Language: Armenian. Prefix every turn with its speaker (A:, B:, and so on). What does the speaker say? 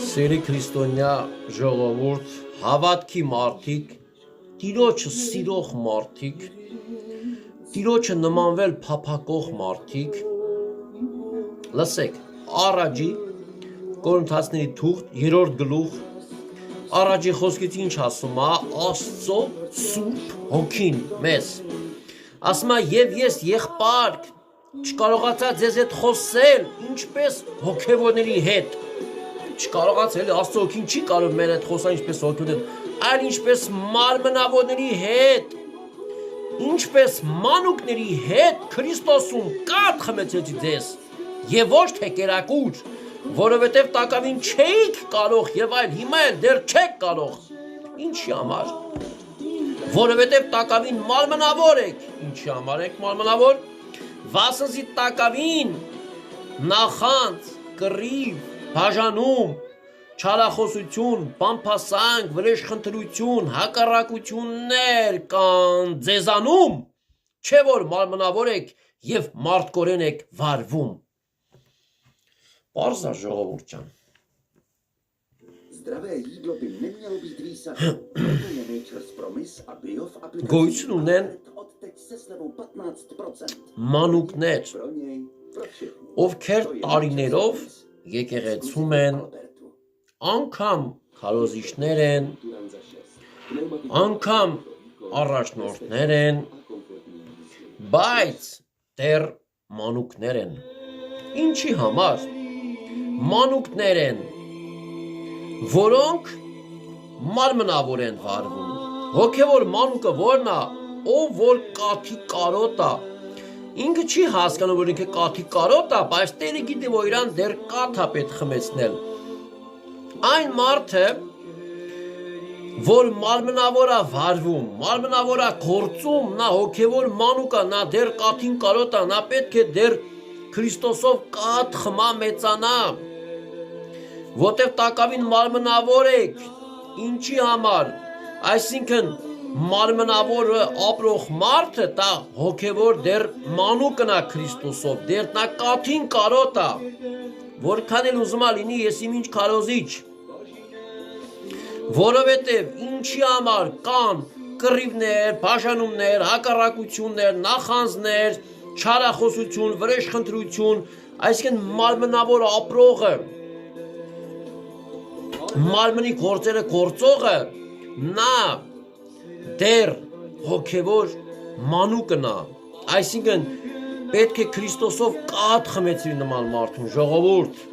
A: Սերի քրիստոնյա ժողովուրդ, հավատքի մարդիկ, Տիրոջը սիրող մարդիկ, Տիրոջը նմանվել փափակող մարդիկ, լսեք, առաջի Կորինթացիների թուղթ 3-րդ գլուխ, առաջի խոսքից ինչ ասում է, Աստծո Սուրբ Հոգին մեզ, ասում է եւ ես եղբայր չկարողացա ձեզ հետ խոսել, ինչպես հոգևորների հետ, չկարողացել Աստծո Հոգին չի կարող մեր հետ խոսալ ինչպես հոգևորների հետ, այլ ինչպես մարմնավորների հետ, ինչպես մանուկների հետ Քրիստոսում կաթ խմեցեցի ձեզ, եւ ոչ թե կերակուր, որովհետեւ տակավին չէիք կարող եւ այլ հիմա էլ դեռ չեք կարող, ինչի համար, որովհետեւ տակավին մարմնավոր եք, ինչի համար եք մարմնավոր, վասնզի տակավին նախանձ, կռիվ, բաժանում, չարախոսություն, բամփասանք, վրեժխնդրություն, հակառակություններ կան ձեզանում, չէ որ մարմնավոր եք եւ մարդկորեն եք վարվում։ Պարզ է ժողովուրդ ջան։
B: Zdravé jídlo by nemělo být výsadou. Proto je Nature's Promise a Biov aplikace
A: Գոյություն ունեն
B: odteď se slevou 15%.
A: մանուկներ,
B: Pro něj, pro všechny.
A: ովքեր տարիներով եկեղեցում են, անգամ քարոզիչներ են, անգամ առաջնորդներ են, բայց դեռ մանուկներ են։ Ինչի համար մանուկներ են, որոնք մարմնավոր են վարվում։ Հոգևոր մանուկը որն է, ով որ կաթի կարոտ է, ինքը չի հասկանում, որ ինքը կաթի կարոտ է, բայց Տերը գիտի, որ իրան դեռ կաթ է պետք խմեցնել։ Այն մարդը, որ մարմնավոր է վարվում, մարմնավոր է գործում, նա հոգևոր մանուկ է, նա դեռ կաթին կարոտ է, նա պետք է դեռ Քրիստոսով կաթ խմա մեծանա, որտեղ տակավին մարմնավոր եք, ինչի համար, այսինքն մարմնավորը ապրող մարդը դա հոգևոր դեռ մանուկն է Քրիստոսով, դեռ նա կաթին կարոտ է, որքան էլ ուզում է լինի ես իմ ինչ քարոզիչ, որովհետև ինչի համար կան կռիվներ, բաժանումներ, հակառակություններ, նախանձներ, չարախոսություն, վրեժխնդրություն, այսինքն մարմնավոր ապրողը, մարմնի գործերը գործողը, նա դեռ հոգևոր մանուկն է, այսինքն պետք է Քրիստոսով կաթ խմեցրի նման մարդուն, ժողովուրդ,